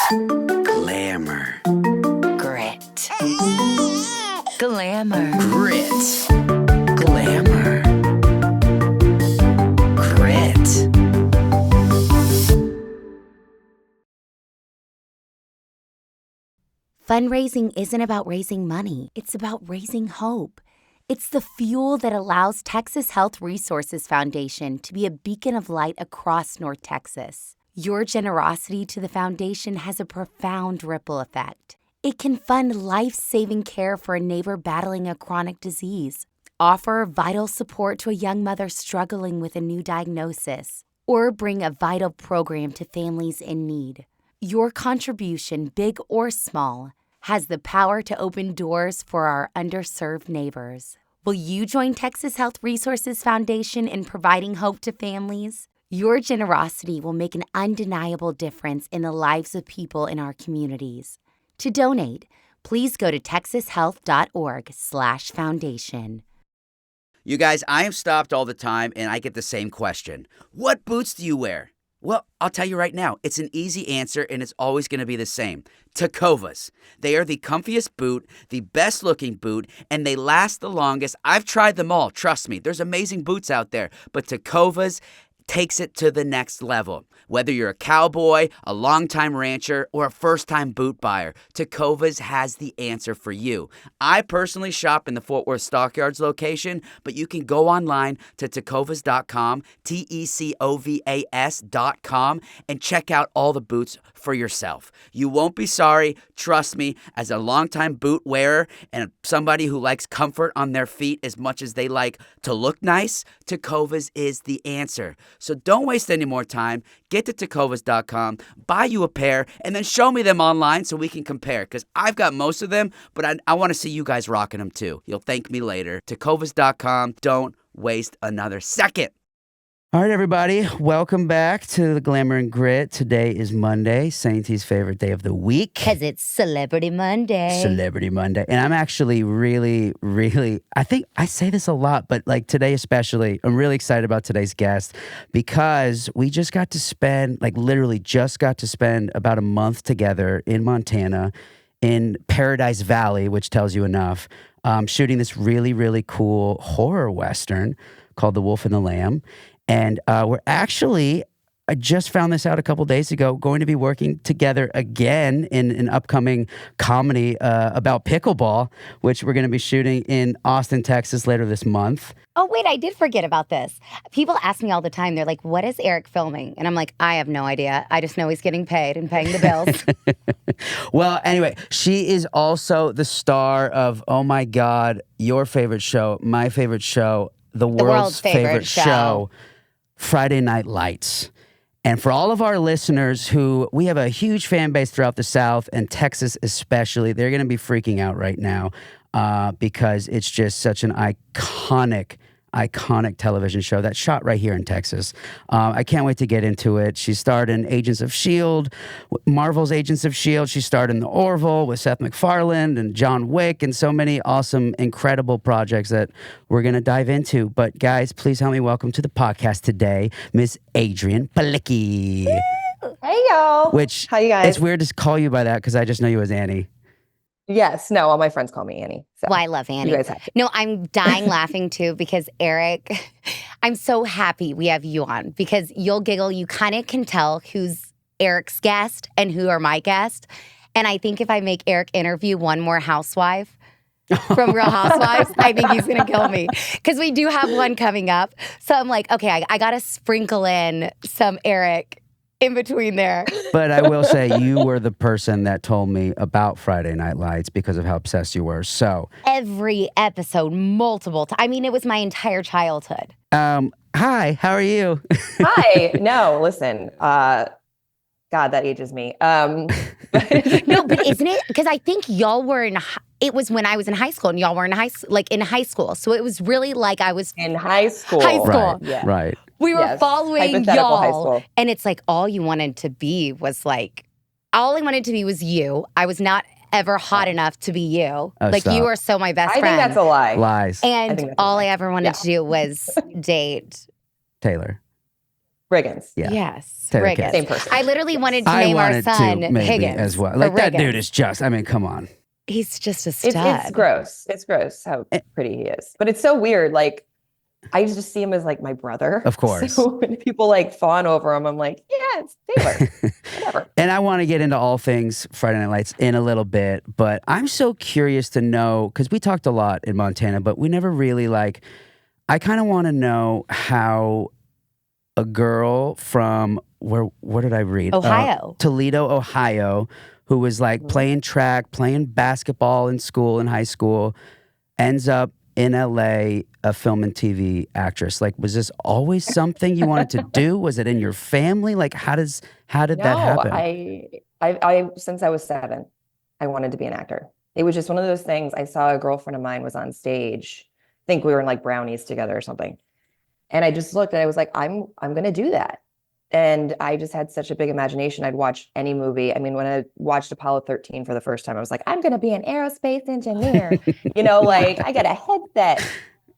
Glamour. Grit. Glamour. Grit. Glamour. Grit. Fundraising isn't about raising money. It's about raising hope. It's the fuel that allows Texas Health Resources Foundation to be a beacon of light across North Texas. Your generosity to the foundation has a profound ripple effect. It can fund life-saving care for a neighbor battling a chronic disease, offer vital support to a young mother struggling with a new diagnosis, or bring a vital program to families in need. Your contribution, big or small, has the power to open doors for our underserved neighbors. Will you join Texas Health Resources Foundation in providing hope to families? Your generosity will make an undeniable difference in the lives of people in our communities. To donate, please go to texashealth.org/foundation. You guys, I am stopped all the time and I get the same question. What boots do you wear? Well, I'll tell you right now, it's an easy answer and it's always going to be the same. Tecovas. They are the comfiest boot, the best looking boot, and they last the longest. I've tried them all. Trust me, there's amazing boots out there, but Tecovas takes it to the next level. Whether you're a cowboy, a longtime rancher, or a first-time boot buyer, Tecovas has the answer for you. I personally shop in the Fort Worth Stockyards location, but you can go online to tecovas.com, Tecovas.com, and check out all the boots for yourself. You won't be sorry. Trust me, as a longtime boot wearer and somebody who likes comfort on their feet as much as they like to look nice, Tecovas is the answer. So don't waste any more time. Get to tecovas.com, buy you a pair, and then show me them online so we can compare. Because I've got most of them, but I want to see you guys rocking them too. You'll thank me later. Tecovas.com. Don't waste another second. All right, everybody. Welcome back to the Glamour and Grit. Today is Monday, Sainty's favorite day of the week. Because it's Celebrity Monday. Celebrity Monday. And I'm actually really, I think I say this a lot, but like today especially, I'm really excited about today's guest because we just got to spend, literally just got to spend about a month together in Montana in Paradise Valley, which tells you enough, shooting this really cool horror Western called The Wolf and the Lamb. And we're actually, I just found this out a couple days ago, going to be working together again in an upcoming comedy about pickleball, which we're going to be shooting in Austin, Texas later this month. Oh, wait, I did forget about this. People ask me all the time, they're like, what is Eric filming? And I'm like, I have no idea. I just know he's getting paid and paying the bills. Well, anyway, she is also the star of, oh my God, your favorite show, my favorite show, the world's favorite show. Friday Night Lights. And for all of our listeners who, we have a huge fan base throughout the South and Texas especially, they're going to be freaking out right now because it's just such an iconic television show that's shot right here in Texas. I can't wait to get into it. She starred in Agents of S.H.I.E.L.D., Marvel's Agents of S.H.I.E.L.D. She starred in the Orville with Seth MacFarlane and John Wick and so many awesome, incredible projects that we're going to dive into. But guys, please help me welcome to the podcast today, Miss Adrianne Palicki. Hey, y'all. Which, how you guys? It's weird to call you by that because I just know you as Annie. Yes. No, all my friends call me Annie. So well, I love Annie. You guys have to. No, I'm dying laughing too because Eric, I'm so happy we have you on because you'll giggle. You kind of can tell who's Eric's guest and who are my guest. And I think if I make Eric interview one more housewife from Real Housewives, I think he's going to kill me because we do have one coming up. So I'm like, okay, I got to sprinkle in some Eric in between there. But I will say you were the person that told me about Friday Night Lights because of how obsessed you were. So every episode, multiple times. I mean, it was my entire childhood. Hi, how are you? Hi. No, listen. God, that ages me. No, but isn't it? Because I think y'all were it was when I was in high school and y'all were in high school. So it was really like I was in high school. Right, yeah. Right. We were following y'all. High y'all. school. And it's like all you wanted to be was all I wanted to be was you. I was not ever hot enough to be you. Oh, stop. You were so my best friend. I think that's a lie. Lies. And all I ever wanted to do was date Taylor. Riggins. Yeah. Yes. Taylor Riggins. Kitsch. Same person. I literally wanted to I name our wanted son to maybe Higgins as well. for Like that Riggins. dude is just, I mean, come on. He's just a It's stud. gross. It's gross how pretty he is. But it's so weird. Like, I just see him as like my brother. Of course. So when people like fawn over him, I'm like, yeah, it's Taylor. Whatever. And I want to get into all things Friday Night Lights in a little bit, but I'm so curious to know, because we talked a lot in Montana, but we never really I kind of want to know how a girl from, where did I read? Ohio. Toledo, Ohio, who was playing track, playing basketball in school, in high school, ends up in LA, a film and TV actress. Was this always something you wanted to do? Was it in your family? How did that happen? I since I was 7, I wanted to be an actor. It was just one of those things. I saw a girlfriend of mine was on stage. I think we were in Brownies together or something. And I just looked and I was like, I'm going to do that. And I just had such a big imagination. I'd watch any movie. I mean, when I watched Apollo 13 for the first time, I was like, I'm going to be an aerospace engineer. I got a headset.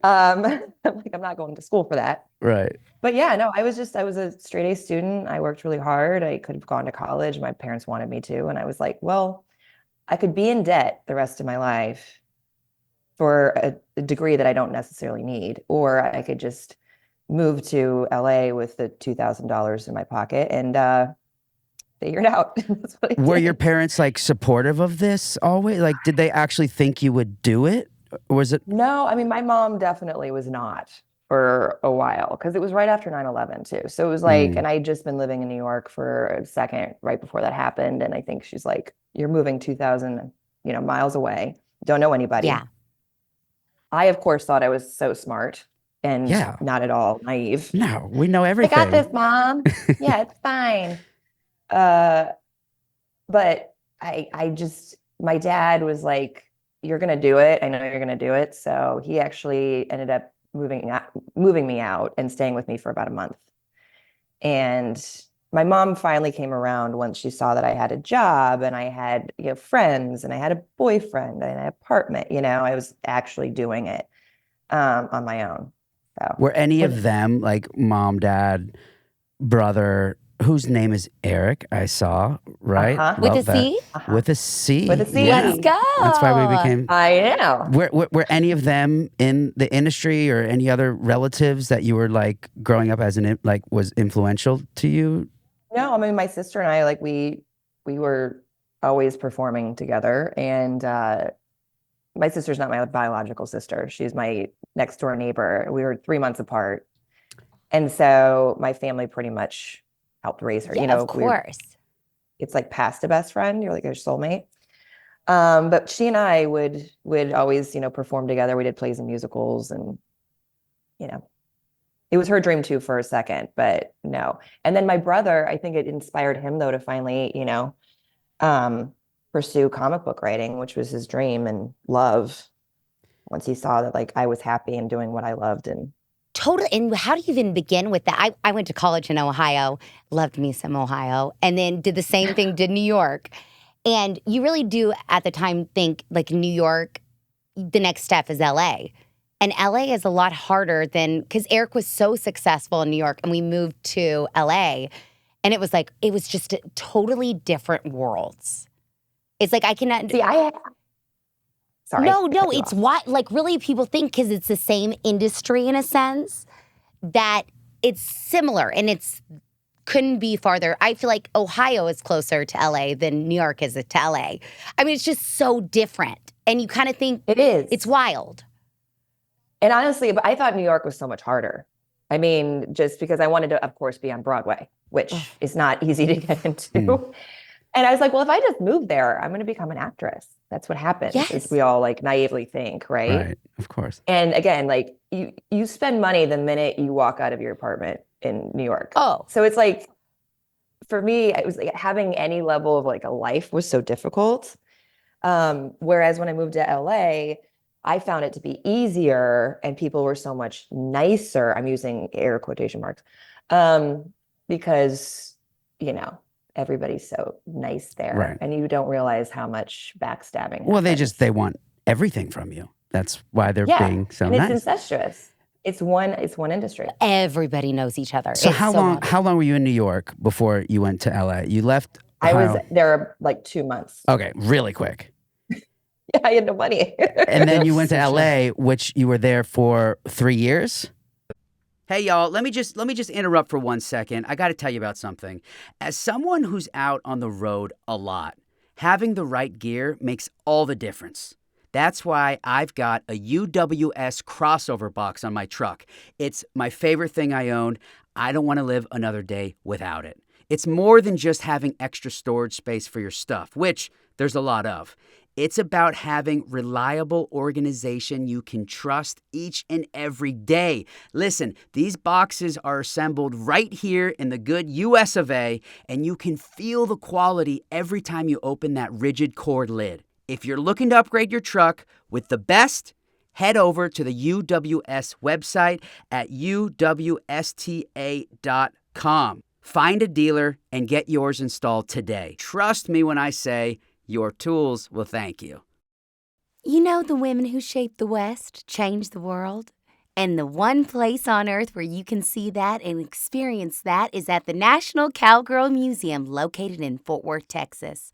I'm not going to school for that. Right. But yeah, no, I was a straight A student. I worked really hard. I could have gone to college. My parents wanted me to. And I was like, well, I could be in debt the rest of my life for a degree that I don't necessarily need, or I could just move to LA with the $2,000 in my pocket and figure it out. That's what I Were did. your parents supportive of this always? Did they actually think you would do it? Or was it? No, I mean, my mom definitely was not for a while because it was right after 9/11 too. So it was and I'd just been living in New York for a second right before that happened. And I think she's like, you're moving 2,000, miles away. Don't know anybody. Yeah. I, of course, thought I was so smart and not at all naive. No, we know everything. I got this, Mom. Yeah, it's fine. But I just, my dad was like, you're going to do it. I know you're going to do it. So he actually ended up moving me out and staying with me for about a month. And my mom finally came around once she saw that I had a job and I had, friends and I had a boyfriend and an apartment, I was actually doing it on my own. So. Were any of them mom, dad, brother, whose name is Eric, I saw, right? Uh-huh. With a C? Uh-huh. With a C. With a C. Yeah. Let's go. That's why we became. I know. Were any of them in the industry or any other relatives that you were growing up as was influential to you? No, I mean, my sister and I, we were always performing together. And my sister's not my biological sister. She's my next door neighbor. We were 3 months apart. And so my family pretty much helped raise her. Yeah, of course. It's past a best friend. You're your soulmate. But she and I would always, perform together. We did plays and musicals and, it was her dream too for a second, but no. And then my brother, I think it inspired him though to finally, pursue comic book writing, which was his dream and love. Once he saw that I was happy and doing what I loved. And totally. And how do you even begin with that? I went to college in Ohio, loved me some Ohio, and then did the same thing, did New York. And you really do at the time think New York, the next step is LA. And LA is a lot harder because Eric was so successful in New York and we moved to LA. And it was it was just totally different worlds. It's I cannot. See, sorry. No, it's why, really people think because it's the same industry in a sense that it's similar and couldn't be farther. I feel like Ohio is closer to LA than New York is to LA. I mean, it's just so different. And you kind of think it is. It's wild. And honestly, but I thought New York was so much harder. I mean, just because I wanted to, of course, be on Broadway, which is not easy to get into. And I was like, well, if I just move there, I'm going to become an actress. That's what happens. Yes. Is we all naively think, right? Right, of course. And again, you spend money the minute you walk out of your apartment in New York. Oh. So it's for me, it was having any level of a life was so difficult. Whereas when I moved to LA, I found it to be easier and people were so much nicer. I'm using air quotation marks. Because, everybody's so nice there. Right. And you don't realize how much backstabbing Well, happens. they want everything from you. That's why they're being so and nice. it's incestuous. It's one industry. Everybody knows each other. So It's how long were you in New York before you went to LA? You left I was Ohio- there like 2 months. Okay, really quick. Yeah, I had no money. And then you went to LA, which you were there for 3 years? Hey y'all, let me just interrupt for 1 second. I got to tell you about something. As someone who's out on the road a lot, having the right gear makes all the difference. That's why I've got a UWS crossover box on my truck. It's my favorite thing I own. I don't want to live another day without it. It's more than just having extra storage space for your stuff, which there's a lot of. It's about having reliable organization you can trust each and every day. Listen, these boxes are assembled right here in the good US of A, and you can feel the quality every time you open that rigid cord lid. If you're looking to upgrade your truck with the best, head over to the UWS website at uwsta.com. Find a dealer and get yours installed today. Trust me when I say your tools will thank you. You know, the women who shaped the West changed the world. And the one place on earth where you can see that and experience that is at the National Cowgirl Museum located in Fort Worth, Texas.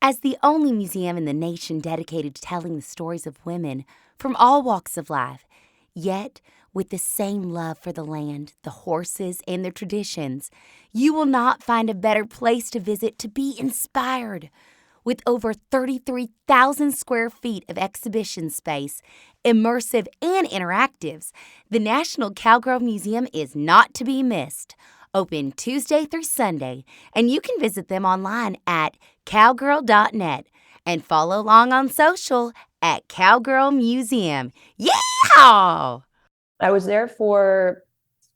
As the only museum in the nation dedicated to telling the stories of women from all walks of life, yet with the same love for the land, the horses, and their traditions, you will not find a better place to visit to be inspired. With over 33,000 square feet of exhibition space, immersive and interactives, the National Cowgirl Museum is not to be missed. Open Tuesday through Sunday, and you can visit them online at cowgirl.net and follow along on social at Cowgirl Museum. Yeehaw! I was there for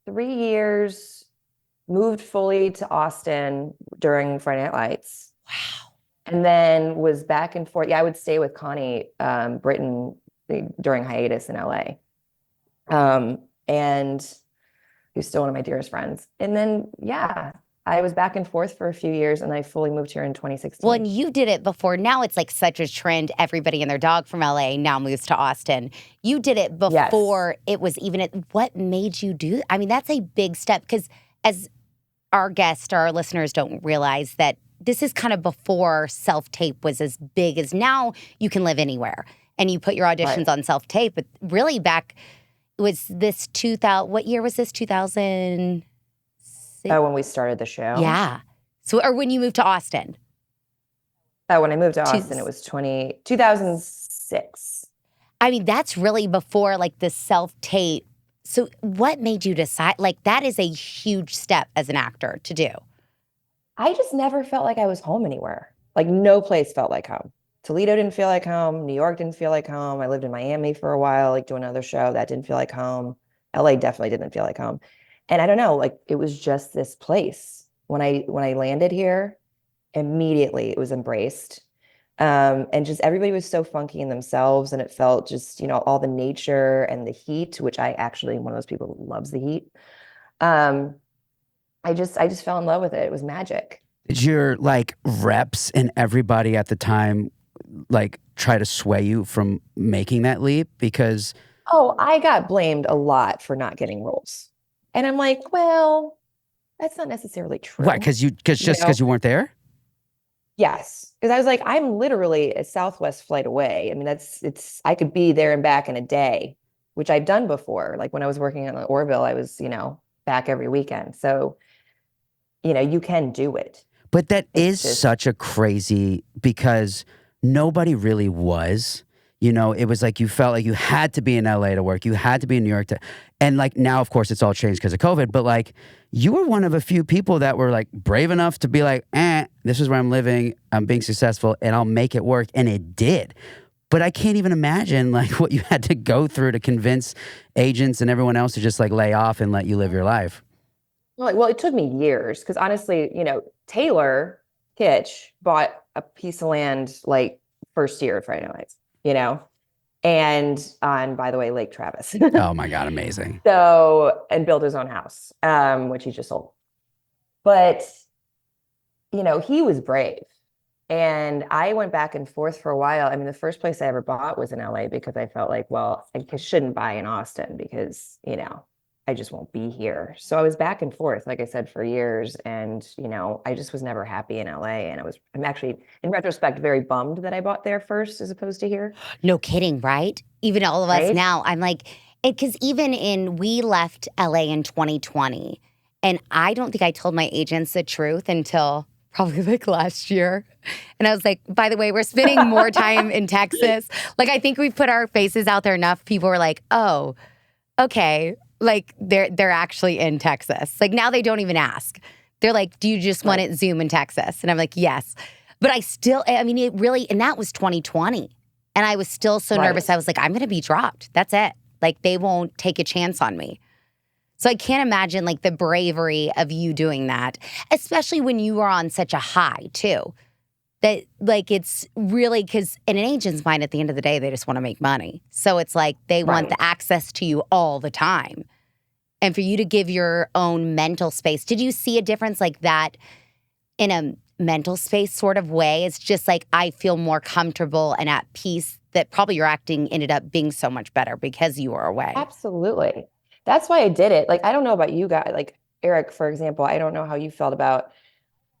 3 years, moved fully to Austin during Friday Night Lights. Wow. And then was back and forth. Yeah, I would stay with Connie Britton during hiatus in LA. And who's still one of my dearest friends. And then, yeah, I was back and forth for a few years, and I fully moved here in 2016. Well, and you did it before. Now it's like such a trend. Everybody and their dog from LA now moves to Austin. You did it before it was even what made you do? I mean, that's a big step because as our guests, our listeners don't realize that this is kind of before self-tape was as big as now. You can live anywhere and you put your auditions on self-tape. But really back, was this 2000, what year was this, 2006? Oh, when we started the show? Yeah. So, or when you moved to Austin? Oh, when I moved to Austin, it was 2006. I mean, that's really before like the self-tape. So what made you decide, like that is a huge step as an actor to do? I just never felt like I was home anywhere. Like no place felt like home. Toledo didn't feel like home. New York didn't feel like home. I lived in Miami for a while, like doing another show. That didn't feel like home. LA definitely didn't feel like home. And I don't know, like it was just this place. When I landed here, immediately it was embraced. And just everybody was so funky in themselves, and it felt just, you know, all the nature and the heat, which I actually am one of those people who loves the heat. I just fell in love with it. It was magic. Did your like reps and everybody at the time like try to sway you from making that leap? Because I got blamed a lot for not getting roles. And I'm like, well, that's not necessarily true. why? Because you weren't there? Yes. Because I was like, I'm literally a Southwest flight away. I mean, I could be there and back in a day, which I've done before. Like when I was working on Orville, I was, back every weekend. So, you can do it. But that is such a crazy, because nobody really was. It was like you felt like you had to be in LA to work. You had to be in New York and like now, of course, it's all changed because of COVID. But like you were one of a few people that were like brave enough to be like, this is where I'm living. I'm being successful and I'll make it work. And it did. But I can't even imagine like what you had to go through to convince agents and everyone else to just like lay off and let you live your life. Well, it took me years because honestly, Taylor Kitsch bought a piece of land like first year of Friday Night Lights, and on, by the way, Lake Travis. Oh my God, amazing. So, and built his own house, which he just sold. But, he was brave. And I went back and forth for a while. I mean, the first place I ever bought was in LA because I felt like, well, I shouldn't buy in Austin because, I just won't be here. So I was back and forth, like I said, for years. And, I just was never happy in LA. And I'm actually, in retrospect, very bummed that I bought there first as opposed to here. No kidding, right? Even all of us Right? now, I'm like, because we left LA in 2020. And I don't think I told my agents the truth until probably like last year. And I was like, by the way, we're spending more time in Texas. Like, I think we've put our faces out there enough. People were like, oh, okay. Like they're actually in Texas. Like now they don't even ask. They're like, do you just want it Zoom in Texas? And I'm like, yes. But it really, and that was 2020. And I was still so nervous. I was like, I'm going to be dropped. That's it. Like they won't take a chance on me. So I can't imagine like the bravery of you doing that, especially when you are on such a high too. That like it's really because in an agent's mind at the end of the day, they just want to make money. So it's like they want the access to you all the time. And for you to give your own mental space, did you see a difference like that in a mental space sort of way? It's just like I feel more comfortable and at peace that probably your acting ended up being so much better because you were away. Absolutely. That's why I did it. Like, I don't know about you guys, like Eric, for example, I don't know how you felt about,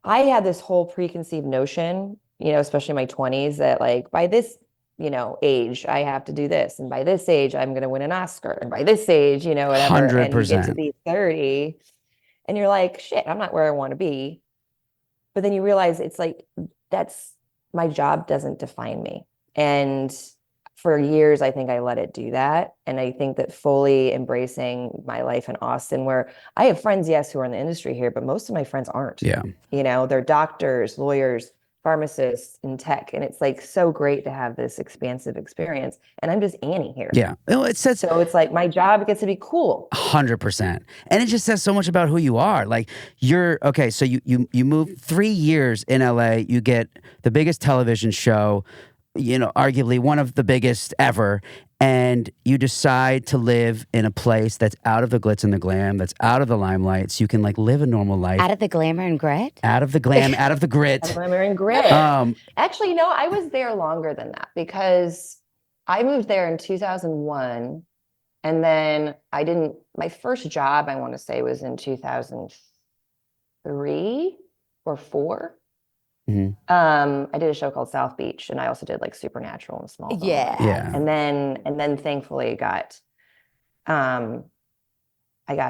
I had this whole preconceived notion, especially in my 20s that like by this, age, I have to do this. And by this age, I'm going to win an Oscar. And by this age, whatever. 100%. And you get to be 30 and you're like, shit, I'm not where I want to be. But then you realize it's like, my job doesn't define me. And for years, I think I let it do that. And I think that fully embracing my life in Austin, where I have friends, yes, who are in the industry here, but most of my friends aren't. Yeah. They're doctors, lawyers, pharmacists in tech. And it's like so great to have this expansive experience. And I'm just Annie here. Yeah. Well, so it's like my job gets to be cool. 100%. And it just says so much about who you are. Like so you move 3 years in LA, you get the biggest television show, arguably one of the biggest ever, and you decide to live in a place that's out of the glitz and the glam, that's out of the limelight, so you can like live a normal life. Out of the glamour and grit? Out of the glam, out of the grit. Out of glamour and grit. Actually, I was there longer than that because I moved there in 2001. And then my first job, I want to say, was in 2003 or 4. Mm-hmm. I did a show called South Beach, and I also did like Supernatural and Smallville. Yeah. And then thankfully I got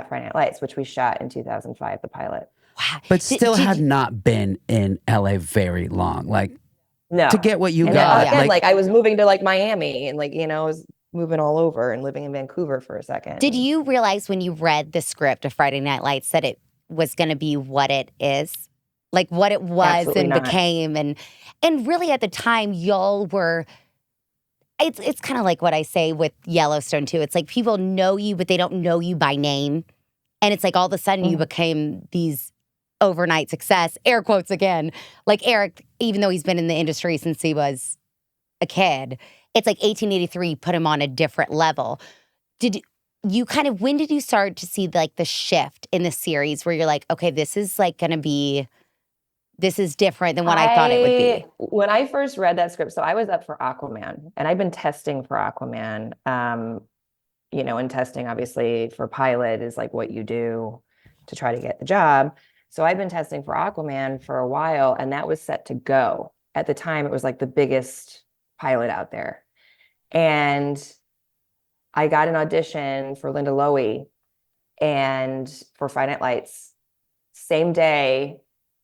Friday Night Lights, which we shot in 2005, the pilot. Wow. But still had not been in LA very long. Like, no. To get what you and got. Again, like I was moving to like Miami and like, I was moving all over and living in Vancouver for a second. Did you realize when you read the script of Friday Night Lights that it was going to be what it is? Like what it was Absolutely and not. became. And really at the time, y'all were, it's kind of like what I say with Yellowstone too. It's like people know you, but they don't know you by name. And it's like all of a sudden you became these overnight success, air quotes again. Like Eric, even though he's been in the industry since he was a kid, it's like 1883 put him on a different level. When did you start to see like the shift in the series where you're like, okay, this is different than what I thought it would be? When I first read that script, so I was up for Aquaman, and I've been testing for Aquaman. And testing obviously for pilot is like what you do to try to get the job. So I've been testing for Aquaman for a while, and that was set to go. At the time, it was like the biggest pilot out there. And I got an audition for Linda Lowy and for Friday Night Lights same day.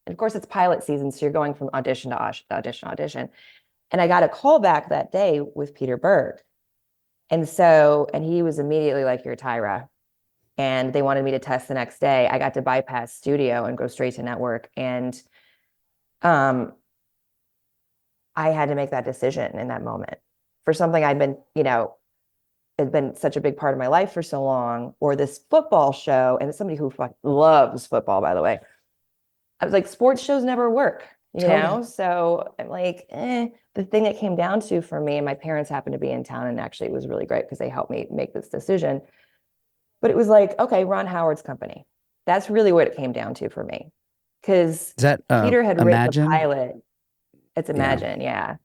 And of course, it's pilot season, so you're going from audition to audition, audition. And I got a call back that day with Peter Berg. And he was immediately like, you're Tyra. And they wanted me to test the next day. I got to bypass studio and go straight to network. And I had to make that decision in that moment for something I'd been, had been such a big part of my life for so long, or this football show. And it's somebody who loves football, by the way. I was like, sports shows never work, you know? So I'm like, the thing that came down to for me, and my parents happened to be in town, and actually it was really great because they helped me make this decision. But it was like, okay, Ron Howard's company. That's really what it came down to for me. Because Peter had written the pilot. It's Imagine, yeah.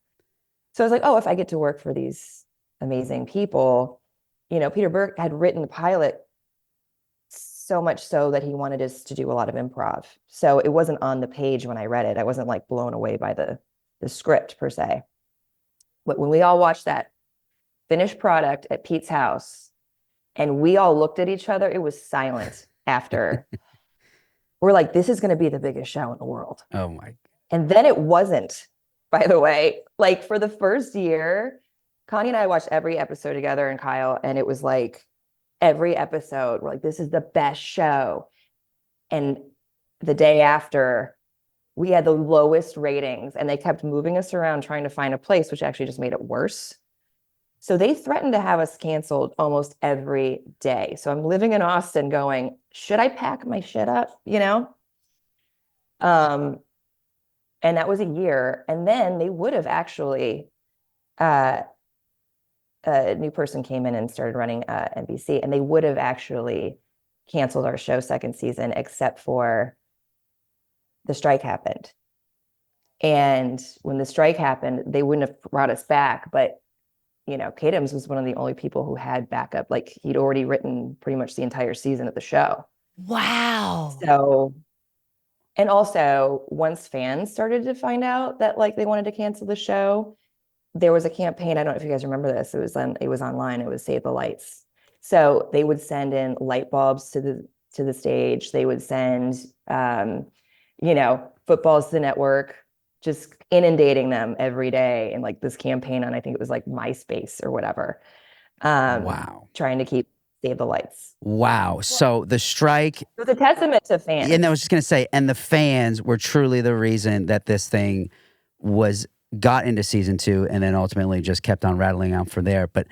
So I was like, oh, if I get to work for these amazing people, Peter Berg had written the pilot so much so that he wanted us to do a lot of improv. So it wasn't on the page when I read it. I wasn't like blown away by the script per se. But when we all watched that finished product at Pete's house and we all looked at each other, it was silent after. We're like, this is going to be the biggest show in the world. Oh my. And then it wasn't, by the way. Like for the first year, Connie and I watched every episode together, and Kyle, and it was like every episode, we're like, this is the best show. And the day after, we had the lowest ratings, and they kept moving us around trying to find a place, which actually just made it worse. So they threatened to have us canceled almost every day. So I'm living in Austin going, should I pack my shit up? And that was a year. And then they would have actually, a new person came in and started running NBC, and they would have actually canceled our show second season, except for the strike happened. And when the strike happened, they wouldn't have brought us back. But, Kate Adams was one of the only people who had backup. Like he'd already written pretty much the entire season of the show. Wow. So, and also once fans started to find out that like they wanted to cancel the show, there was a campaign. I don't know if you guys remember this. It was online. It was Save the Lights. So they would send in light bulbs to the stage. They would send, footballs to the network, just inundating them every day. And like this campaign on, I think it was like MySpace or whatever. Wow. Trying to keep Save the Lights. Wow. So the strike. It was a testament to fans. And I was just going to say, and the fans were truly the reason that this thing got into season 2 and then ultimately just kept on rattling out from there. But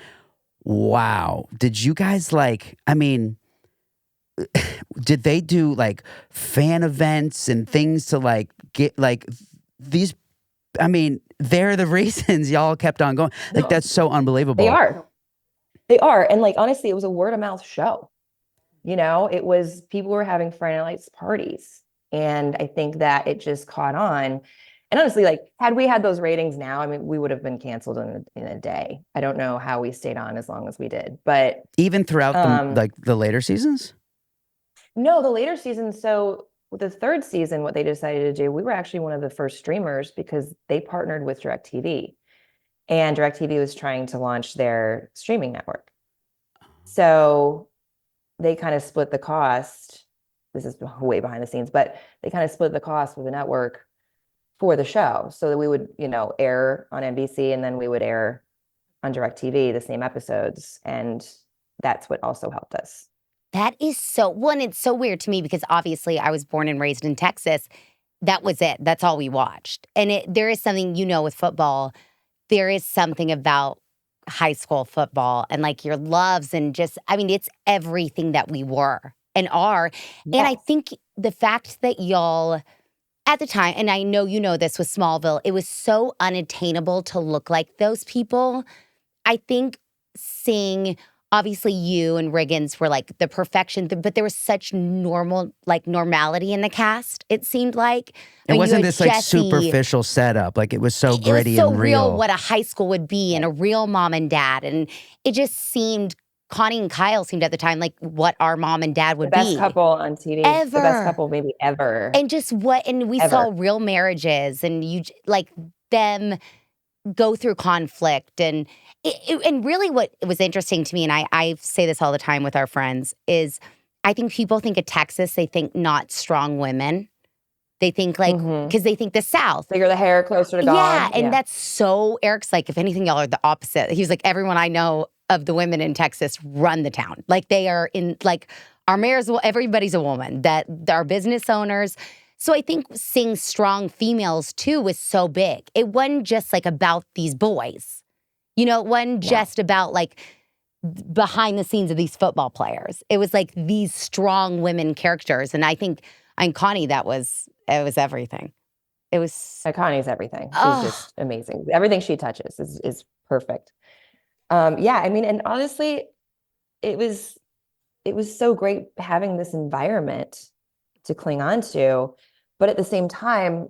wow. Did you guys did they do like fan events and things to like get like these? They're the reasons y'all kept on going. Like that's so unbelievable. They are. And like, honestly, it was a word of mouth show. It was people were having Friday nights parties. And I think that it just caught on. And honestly, like, had we had those ratings now, we would have been canceled in a day. I don't know how we stayed on as long as we did. But even throughout the later seasons? No, the later seasons. So with the third season, what they decided to do, we were actually one of the first streamers because they partnered with DirecTV. And DirecTV was trying to launch their streaming network. So they kind of split the cost. This is way behind the scenes, but they kind of split the cost with the network for the show so that we would, air on NBC and then we would air on DirecTV the same episodes. And that's what also helped us. That is it's so weird to me because obviously I was born and raised in Texas. That was it. That's all we watched. And there is something, with football, there is something about high school football and like your loves and just, it's everything that we were and are. Yes. And I think the fact that y'all at the time, and I know this with Smallville, it was so unattainable to look like those people. I think seeing, obviously you and Riggins were like the perfection, but there was such normality in the cast, it seemed like. It wasn't this like superficial setup. Like it was so gritty and real. Real what a high school would be and a real mom and dad. And it just seemed, Connie and Kyle seemed at the time like what our mom and dad would be. The best couple on TV. Ever. The best couple maybe ever. And just we saw real marriages and you like them go through conflict. And really what was interesting to me, and I say this all the time with our friends, is I think people think of Texas, they think not strong women. They think like, because they think the South. Bigger the hair, closer to God. Yeah, and that's so, Eric's like, if anything, y'all are the opposite. He's like, everyone I know of the women in Texas run the town. Like they are in, like our mayors, everybody's a woman, that our business owners. So I think seeing strong females too was so big. It wasn't just like about these boys. It wasn't just about like behind the scenes of these football players. It was like these strong women characters. And I think on Connie, it was everything. It was Connie's everything. She's just amazing. Everything she touches is perfect. And honestly, it was so great having this environment to cling on to. But at the same time,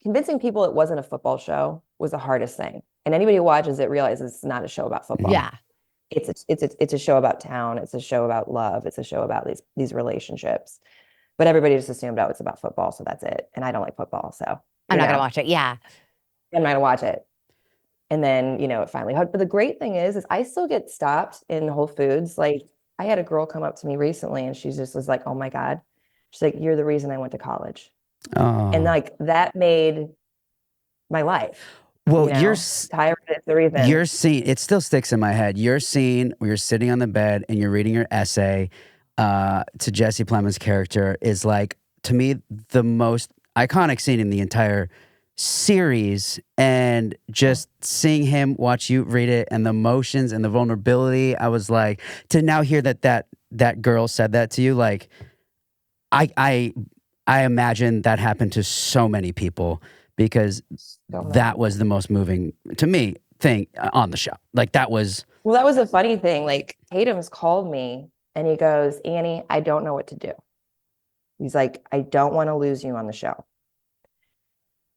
convincing people it wasn't a football show was the hardest thing. And anybody who watches it realizes it's not a show about football. Yeah. It's a show about town. It's a show about love. It's a show about these relationships. But everybody just assumed, oh, it's about football, so that's it. And I don't like football, so I'm not going to watch it. Yeah. I'm not going to watch it. And then, it finally hooked. But the great thing is I still get stopped in Whole Foods. Like, I had a girl come up to me recently, and she just was like, oh my God. She's like, you're the reason I went to college. Oh. And like, that made my life. Well, Tyra is the reason. Your scene, it still sticks in my head. Your scene where you're sitting on the bed and you're reading your essay to Jesse Plemons' character is like, to me, the most iconic scene in the entire series. And just seeing him watch you read it and the emotions and the vulnerability, I was like, to now hear that girl said that to you, like, I imagine that happened to so many people. Because that was the most moving, to me, thing on the show. Like, that was... Well, that was a funny thing. Like, Tatum's called me, and he goes, Annie, I don't know what to do. He's like, I don't want to lose you on the show.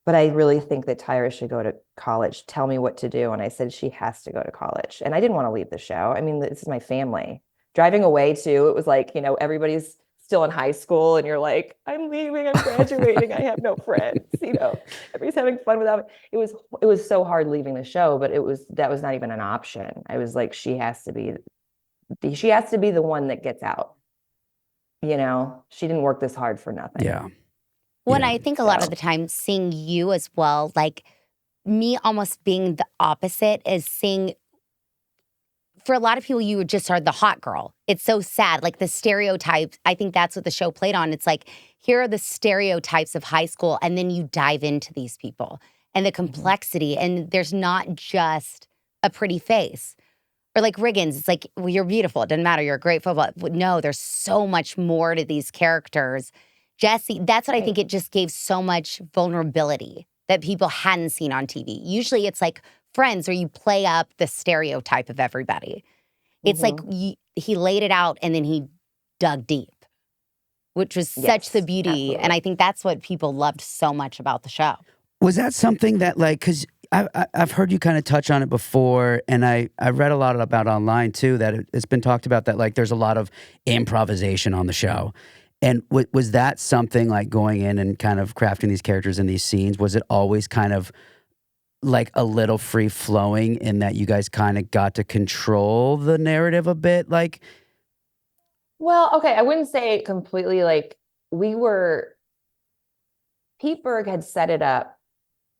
But I really think that Tyra should go to college. Tell me what to do. And I said, she has to go to college. And I didn't want to leave the show. I mean, this is my family. Driving away, too, it was like, everybody's still in high school and you're like, I'm leaving, I'm graduating, I have no friends, everybody's having fun without me. It was so hard leaving the show, but that was not even an option. I was like, she has to be the one that gets out. She didn't work this hard for nothing. Yeah. When I think a lot of the time seeing you as well, like me almost being the opposite is seeing, for a lot of people, you just are the hot girl. It's so sad. Like the stereotypes, I think that's what the show played on. It's like, here are the stereotypes of high school, and then you dive into these people and the complexity. And there's not just a pretty face. Or like Riggins, it's like, well, you're beautiful. It doesn't matter. You're a great football. No, there's so much more to these characters. Jesse, that's what I think, it just gave so much vulnerability that people hadn't seen on TV. Usually it's like Friends, where you play up the stereotype of everybody. It's like he laid it out and then he dug deep, which was such the beauty. Absolutely. And I think that's what people loved so much about the show. Was that something that, like, because I've heard you kind of touch on it before, and I read a lot about online too, that it's been talked about that, like, there's a lot of improvisation on the show. And was that something, like, going in and kind of crafting these characters in these scenes, was it always kind of like a little free flowing in that you guys kind of got to control the narrative a bit? Like, well, okay, I wouldn't say completely. Like, Pete Berg had set it up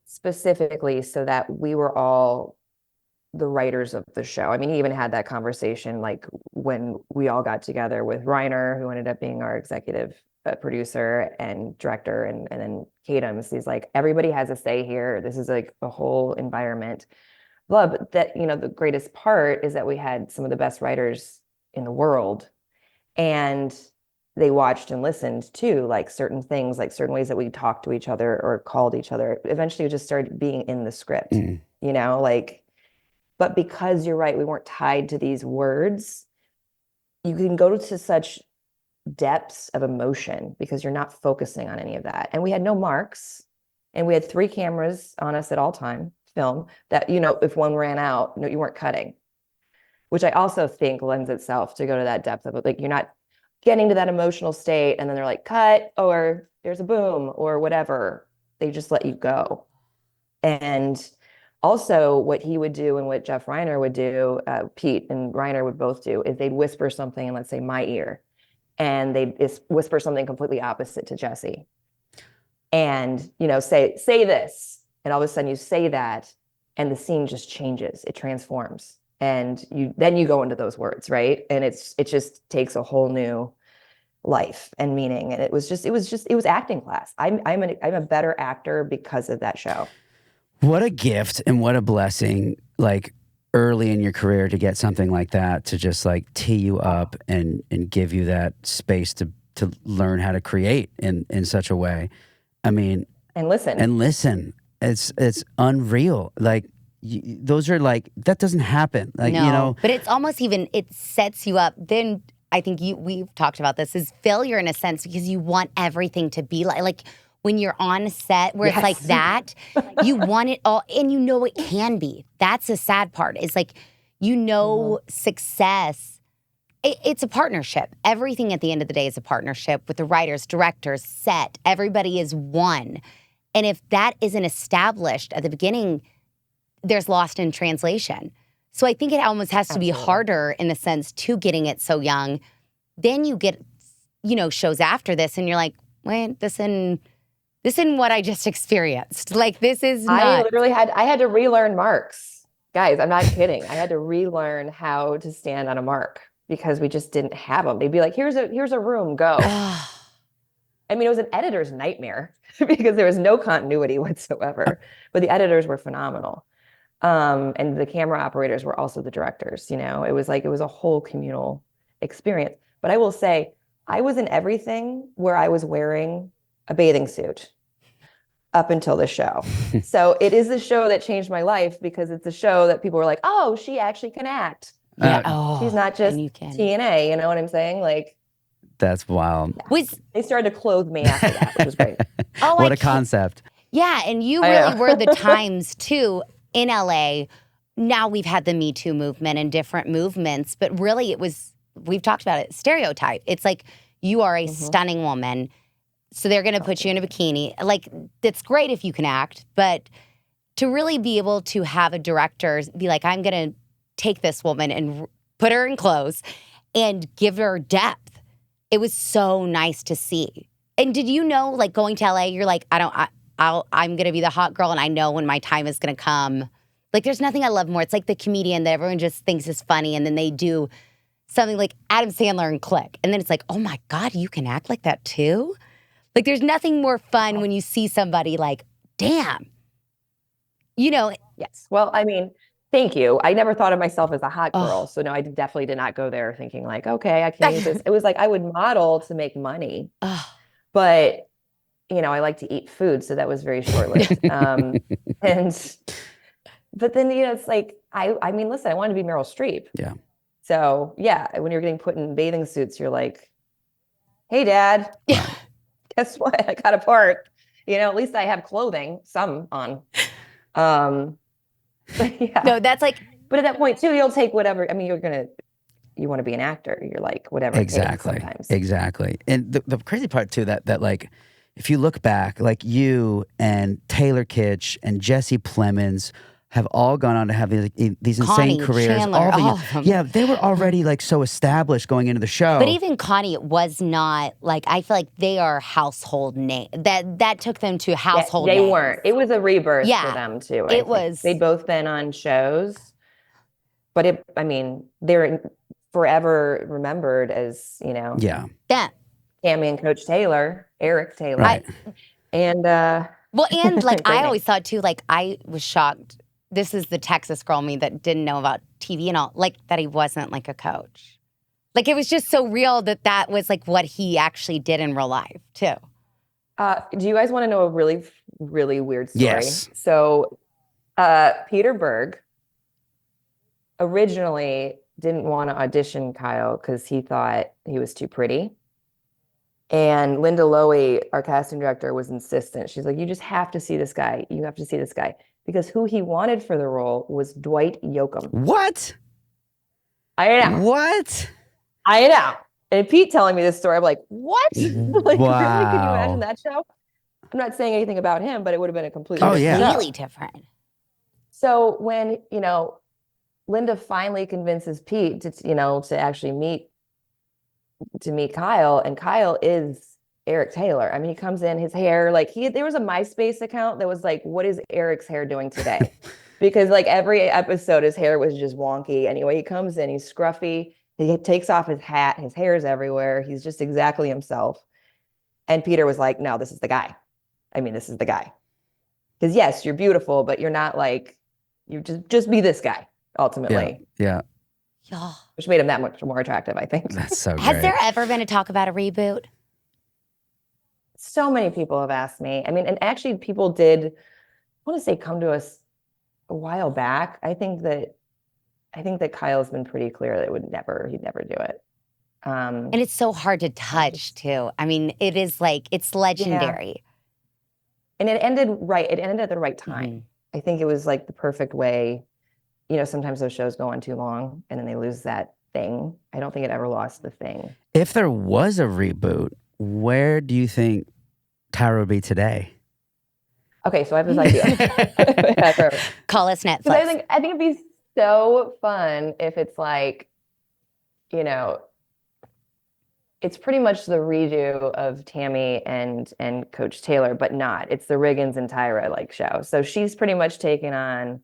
specifically so that we were all the writers of the show. I mean, he even had that conversation, like, when we all got together with Reiner, who ended up being our executive producer and director, and then Kadams. He's like, everybody has a say here. This is like a whole environment. But that, the greatest part is that we had some of the best writers in the world, and they watched and listened to, like, certain things, like certain ways that we talked to each other or called each other. Eventually it just started being in the script, like, but because you're right, we weren't tied to these words. You can go to such depths of emotion because you're not focusing on any of that. And we had no marks, and we had 3 cameras on us at all time, film, that, if one ran out, you weren't cutting, which I also think lends itself to go to that depth of it. Like, you're not getting to that emotional state and then they're like, cut, or there's a boom or whatever. They just let you go. And also what he would do and what Jeff Reiner would do, Pete and Reiner would both do, is they'd whisper something in, let's say, my ear, and they'd whisper something completely opposite to Jesse. And, say this. And all of a sudden you say that and the scene just changes. It transforms. And then you go into those words, right? And it just takes a whole new life and meaning. And it was acting class. I'm a better actor because of that show. What a gift and what a blessing, like, early in your career to get something like that, to just, like, tee you up and give you that space to learn how to create in such a way. I mean, and listen. It's unreal. Like, those are, like, that doesn't happen. Like, no, but it's almost even, it sets you up. Then I think we've talked about this, is failure in a sense, because you want everything to be like when you're on a set where it's like that, you want it all, and you know it can be. That's the sad part. It's like, success, it's a partnership. Everything at the end of the day is a partnership with the writers, directors, set. Everybody is one. And if that isn't established at the beginning, there's lost in translation. So I think it almost has to be harder in the sense to getting it so young. Then you get, shows after this and you're like, wait, this isn't what I just experienced. Like, this is not. I had to relearn marks. Guys, I'm not kidding. I had to relearn how to stand on a mark because we just didn't have them. They'd be like, here's a room, go. I mean, it was an editor's nightmare because there was no continuity whatsoever, but the editors were phenomenal. And the camera operators were also the directors, it was a whole communal experience. But I will say, I was in everything where I was wearing a bathing suit up until the show. So it is the show that changed my life because it's a show that people were like, oh, she actually can act. Yeah. She's not just TNA, you know what I'm saying? Like, that's wild. They started to clothe me after that, which was great. What a concept. Yeah, and you really were the times too in LA. Now we've had the Me Too movement and different movements, but really we've talked about it, stereotype. It's like you are a stunning woman, so they're going to put you in a bikini. Like, it's great if you can act, but to really be able to have a director be like, I'm going to take this woman and put her in clothes and give her depth. It was so nice to see. And did you know, like, going to LA, you're like, I'm going to be the hot girl and I know when my time is going to come. Like, there's nothing I love more. It's like the comedian that everyone just thinks is funny and then they do something like Adam Sandler and click. And then it's like, oh my God, you can act like that too? Like, there's nothing more fun when you see somebody like, damn. Yes. Well, I mean, thank you. I never thought of myself as a hot girl. So no, I definitely did not go there thinking like, okay, I can use this. It was like, I would model to make money, but I like to eat food. So that was very short-lived. But then, it's like, I mean, listen, I wanted to be Meryl Streep. Yeah. So yeah, when you're getting put in bathing suits, you're like, hey dad, guess what? I got a part, at least I have clothing, some on. Yeah. No, that's like. But at that point too, you'll take whatever. I mean, you want to be an actor. You're like, whatever. Exactly. Sometimes. Exactly. And the crazy part too, that like, if you look back, like you and Taylor Kitsch and Jesse Plemons have all gone on to have these insane careers. Chandler, all of them. Yeah, they were already like so established going into the show. But even Connie, it was not like, I feel like they are household name. That took them to household They names. weren't. It was a rebirth for them too. It was. They'd both been on shows, but they're forever remembered as, Yeah. Tammy and Coach Taylor, Eric Taylor. Right. And and like I always thought too, like I was shocked. This is the Texas girl me that didn't know about TV and all, like that he wasn't like a coach. Like, it was just so real that was like what he actually did in real life too. Do you guys want to know a really, really weird story? Yes. So Peter Berg originally didn't want to audition Kyle because he thought he was too pretty. And Linda Lowy, our casting director, was insistent. She's like, you just have to see this guy. You have to see this guy. Because who he wanted for the role was Dwight Yoakam. What? I know. What? I know. And Pete telling me this story, I'm like, what? Like, wow. Really? Can you imagine that show? I'm not saying anything about him, but it would have been a completely completely different. So when, Linda finally convinces Pete to actually meet Kyle, and Kyle is Eric Taylor. I mean, he comes in, his hair, like there was a MySpace account that was like, what is Eric's hair doing today? Because like every episode, his hair was just wonky. Anyway, he comes in, he's scruffy. He takes off his hat. His hair is everywhere. He's just exactly himself. And Peter was like, no, this is the guy. I mean, this is the guy. Because yes, you're beautiful, but you're not like, you just be this guy ultimately. Yeah. Which made him that much more attractive, I think. That's so great. Has there ever been a talk about a reboot? So many people have asked me. I mean, and actually people did, I want to say, come to us a while back. I think that Kyle's been pretty clear that he'd never do it. And it's so hard to touch too. I mean, it is like, it's legendary. And it ended right. It ended at the right time. Mm-hmm. I think it was like the perfect way. You know, sometimes those shows go on too long and then they lose that thing. I don't think it ever lost the thing. If there was a reboot, where do you think Tara would be today? Okay, so I have this idea. Call us Netflix. I think it'd be so fun if it's like, you know, it's pretty much the redo of Tammy and Coach Taylor, but not. It's the Riggins and Tyra like show. So she's pretty much taken on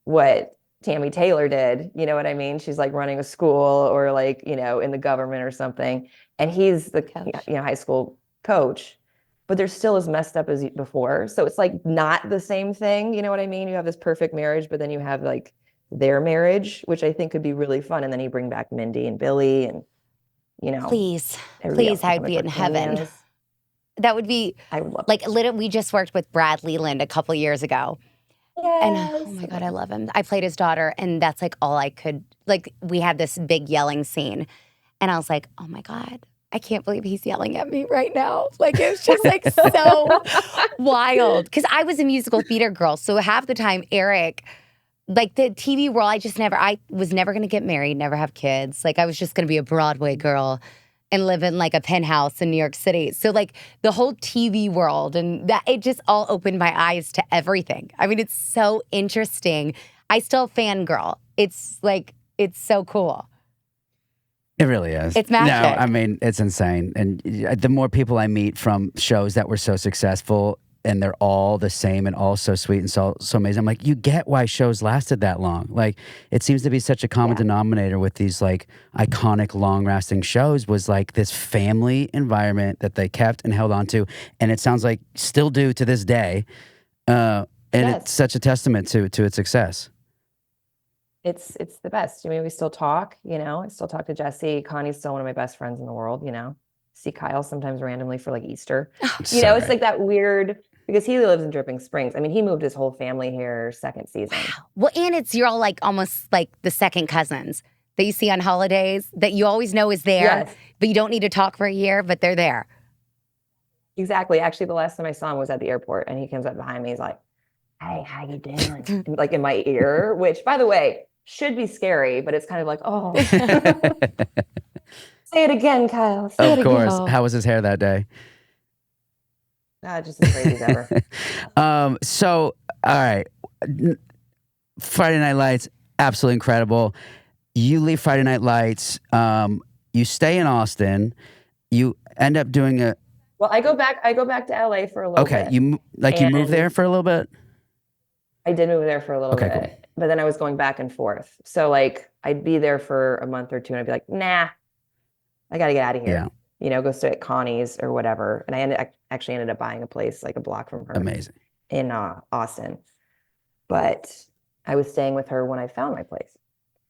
what Tammy Taylor did. You know what I mean? She's like running a school or like, you know, in the government or something. And he's the high school coach, but they're still as messed up as before. So it's like not the same thing. You know what I mean? You have this perfect marriage, but then you have like their marriage, which I think could be really fun. And then you bring back Mindy and Billy and, you know. Please, I'd be in heaven. That would be, I would love like, literally, we just worked with Brad Leland a couple years ago. Yes. And oh my God, I love him. I played his daughter, and that's like all I could, like, we had this big yelling scene. And I was like, oh my God, I can't believe he's yelling at me right now. Like, it's just like so wild. Because I was a musical theater girl. So half the time, Eric, like the TV world, I was never going to get married, never have kids. Like, I was just going to be a Broadway girl and live in like a penthouse in New York City. So like the whole TV world and that, it just all opened my eyes to everything. I mean, it's so interesting. I still fangirl. It's like, it's so cool. It really is. It's magic. No, I mean, it's insane. And the more people I meet from shows that were so successful and they're all the same and all so sweet and so amazing, I'm like, you get why shows lasted that long. Like, it seems to be such a common denominator with these like iconic, long-lasting shows was like this family environment that they kept and held on to. And it sounds like still do to this day. And it's such a testament to its success. It's the best. I mean, we still talk, you know, I still talk to Jesse. Connie's still one of my best friends in the world, you know. See Kyle sometimes randomly for like Easter. You know, it's like that weird, because he lives in Dripping Springs. I mean, he moved his whole family here second season. Wow. Well, and you're all like almost like the second cousins that you see on holidays that you always know is there, but you don't need to talk for a year, but they're there. Exactly. Actually, the last time I saw him was at the airport and he comes up behind me. He's like, hey, how you doing? Like in my ear, which by the way, should be scary, but it's kind of like, oh. Say it again, Kyle. Say it again. Of course. How was his hair that day? Just as crazy as ever. So, all right. Friday Night Lights, absolutely incredible. You leave Friday Night Lights. You stay in Austin. You end up doing a... Well, I go back to LA for a little bit. Okay. You moved there for a little bit? I did move there for a little bit. Cool. But then I was going back and forth. So like I'd be there for a month or two and I'd be like, nah, I got to get out of here. Yeah. You know, go stay at Connie's or whatever. And I actually ended up buying a place like a block from her. Amazing. In Austin. But I was staying with her when I found my place.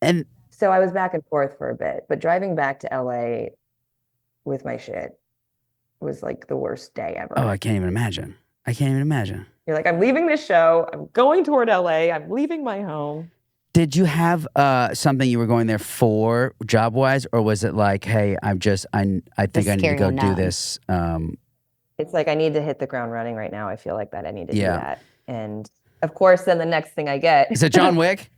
And so I was back and forth for a bit. But driving back to LA with my shit was like the worst day ever. Oh, I can't even imagine. You're like, I'm leaving this show. I'm going toward LA. I'm leaving my home. Did you have something you were going there for job-wise, or was it like, hey, I think I need to go do this? It's like I need to hit the ground running right now. I feel like that I need to do that. And of course, then the next thing I get is it John Wick?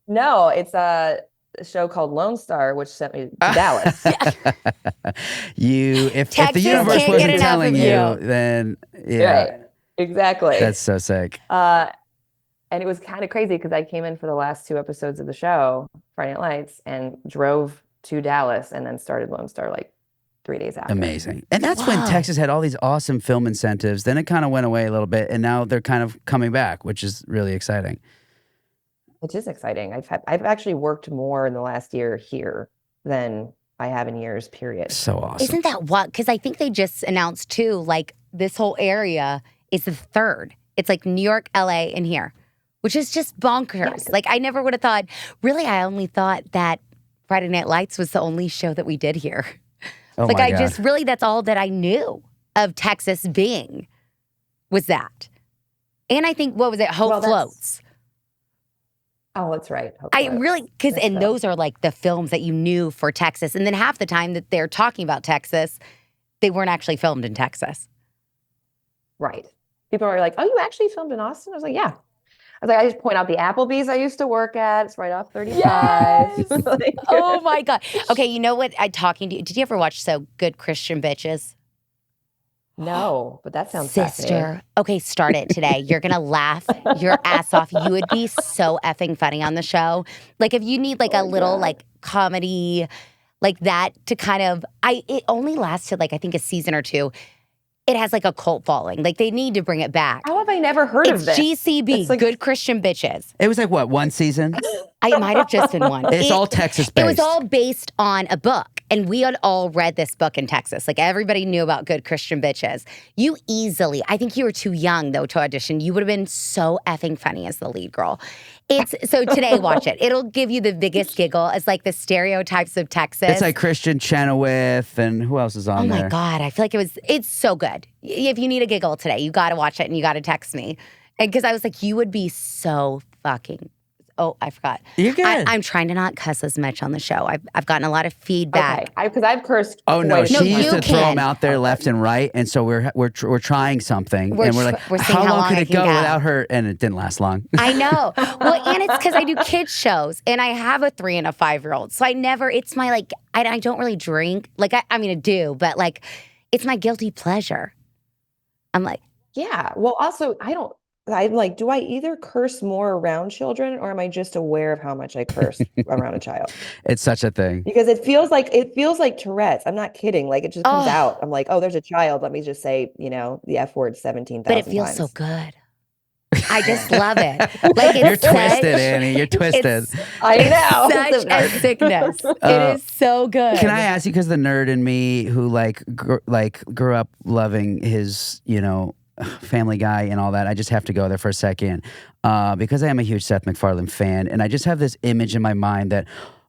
No, it's a show called Lone Star, which sent me to Dallas. If the universe wasn't telling you, then right. Exactly. That's so sick. And it was kind of crazy because I came in for the last 2 episodes of the show, Friday Night Lights, and drove to Dallas and then started Lone Star like 3 days after. Amazing. And that's when Texas had all these awesome film incentives. Then it kind of went away a little bit, and now they're kind of coming back, which is really exciting. Which is exciting. I've actually worked more in the last year here than I have in years, period. So awesome. Isn't that what? Because I think they just announced too, like this whole area is the third. It's like New York, LA, and here, which is just bonkers. Yeah. Like I never would have thought, really, I only thought that Friday Night Lights was the only show that we did here. Oh like my God. That's all that I knew of Texas being was that. And I think, what was it? Hope Floats. Oh, that's right. Those are like the films that you knew for Texas. And then half the time that they're talking about Texas, they weren't actually filmed in Texas. Right. People are like, oh, you actually filmed in Austin? I was like, yeah. I was like, I just point out the Applebee's I used to work at. It's right off 35. Yes. Like, Oh my God. Okay, you know what? Talking to you. Did you ever watch So Good Christian Bitches? no, but that sounds fascinating. Sister. Okay, start it today. You're gonna laugh your ass off. You would be so effing funny on the show. Like if you need like a little like comedy like that to kind of it only lasted like I think a season or two. It has like a cult following. Like they need to bring it back. How have I never heard of this? GCB, It's like, Good Christian Bitches. It was like what, one season? I might have just been one. It's all Texas based. It was all based on a book. And we had all read this book in Texas. Like everybody knew about Good Christian Bitches. You easily, I think you were too young though to audition. You would have been so effing funny as the lead girl. So today, watch it. It'll give you the biggest giggle as like the stereotypes of Texas. It's like Christian Chenoweth and who else is on there? Oh my God. I feel like it's so good. If you need a giggle today, you got to watch it and you got to text me. Because I was like, you would be so fucking. Oh, I forgot. You're good. I'm trying to not cuss as much on the show. I've gotten a lot of feedback. Okay, because I've cursed. Oh no, she used you to throw can. them out there left and right, and so we're trying something, and we're like, we're seeing how long I could it can go without her? And it didn't last long. I know. Well, and it's because I do kids shows, and I have a 3 and a 5-year-old, so I never. It's my like I don't really drink. Like I mean I do, but like it's my guilty pleasure. I'm like, Yeah. Well, also, I'm like, do I either curse more around children or am I just aware of how much I curse around a child? It's such a thing. Because it feels like Tourette's. I'm not kidding. Like it just comes out. I'm like, oh, there's a child. Let me just say, the F word 17,000 but it feels times. so good. I just love it. Like You're twisted, Annie. You're twisted. I know. Such a sickness. It is so good. Can I ask you, because the nerd in me who grew up loving his, Family Guy and all that, I just have to go there for a second because I am a huge Seth MacFarlane fan, and I just have this image in my mind that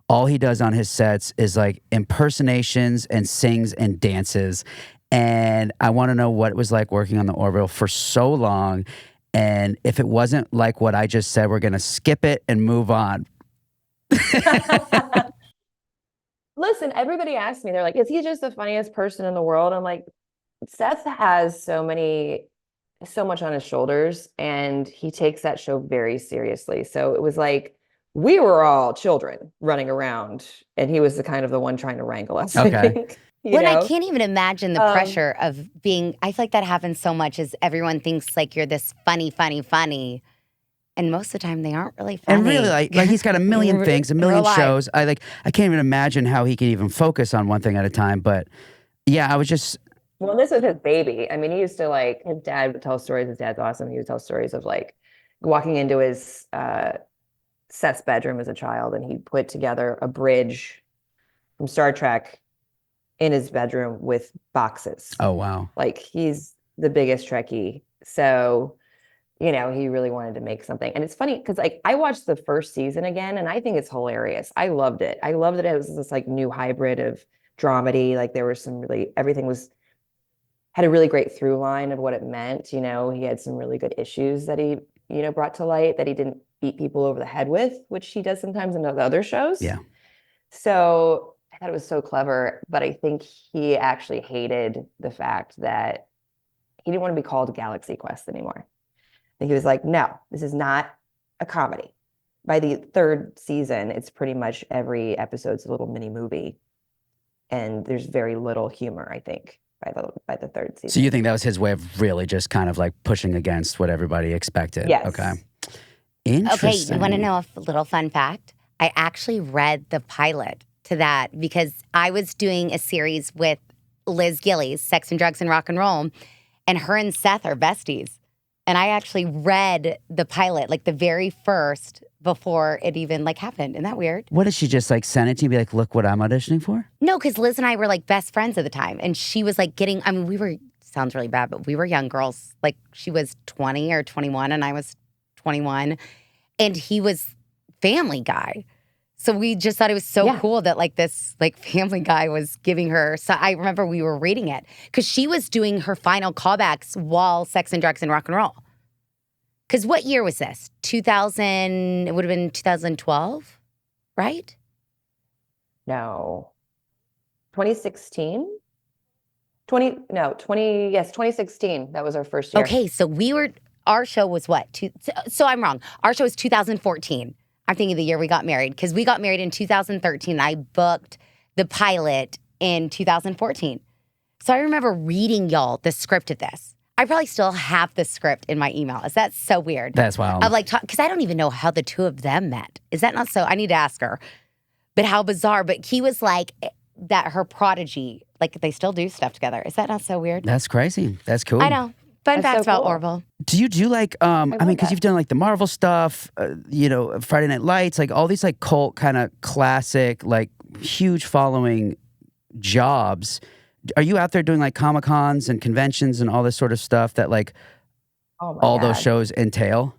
all he does on his sets is like impersonations and sings and dances, and I want to know what it was like working on the Orville for so long, and if it wasn't like what I just said, we're gonna skip it and move on. Listen, everybody asks me, they're like, is he just the funniest person in the world? I'm like, Seth has so much on his shoulders, and he takes that show very seriously. So it was like we were all children running around, and he was the one trying to wrangle us. Okay. I think, I can't even imagine the pressure of being. I feel like that happens so much as everyone thinks like you're this funny, and most of the time they aren't really funny. And really, like he's got a million things, a million shows. I can't even imagine how he can even focus on one thing at a time. But yeah, I was just. Well, this was his baby. I mean, he used to his dad would tell stories. His dad's awesome. He would tell stories of walking into his Seth's bedroom as a child, and he put together a bridge from Star Trek in his bedroom with boxes. Oh, wow. Like he's the biggest Trekkie. So, he really wanted to make something. And it's funny because I watched the first season again, and I think it's hilarious. I loved it. I loved that it was this new hybrid of dramedy. Like there was everything had a really great through line of what it meant. He had some really good issues that he, brought to light that he didn't beat people over the head with, which he does sometimes in the other shows. Yeah. So I thought it was so clever, but I think he actually hated the fact that he didn't want to be called Galaxy Quest anymore. And he was like, no, this is not a comedy. By the 3rd season, it's pretty much every episode's a little mini movie. And there's very little humor, I think, by the 3rd season. So you think that was his way of really just kind of pushing against what everybody expected? Yes. Okay. Interesting. Okay, you want to know a little fun fact? I actually read the pilot to that because I was doing a series with Liz Gillies, Sex and Drugs and Rock and Roll, and her and Seth are besties. And I actually read the pilot, the very first, before it even happened. Isn't that weird? What did she just send it to you and be like, look what I'm auditioning for? No, because Liz and I were best friends at the time. And she was we were, sounds really bad, but we were young girls. She was 20 or 21 and I was 21. And he was Family Guy. So we just thought it was so cool that this Family Guy was giving her. So I remember we were reading it because she was doing her final callbacks while Sex and Drugs and Rock and Roll. Because what year was this? 2000, it would have been 2012, right? No. 2016? 2016. That was our first year. Okay, so our show was what? So I'm wrong. Our show was 2014. I'm thinking the year we got married because we got married in 2013. I booked the pilot in 2014. So I remember reading y'all the script of this. I probably still have the script in my email. Is that so weird? That's wild. Of because I don't even know how the two of them met. Is that not so? I need to ask her. But how bizarre. But he was like that her prodigy. Like they still do stuff together. Is that not so weird? That's crazy. That's cool. I know. Fun facts about cool. Orville. Do you do like, because you've done like the Marvel stuff, Friday Night Lights, like all these like cult kind of classic, like huge following jobs. Are you out there doing like Comic-Cons and conventions and all this sort of stuff that like all those shows entail?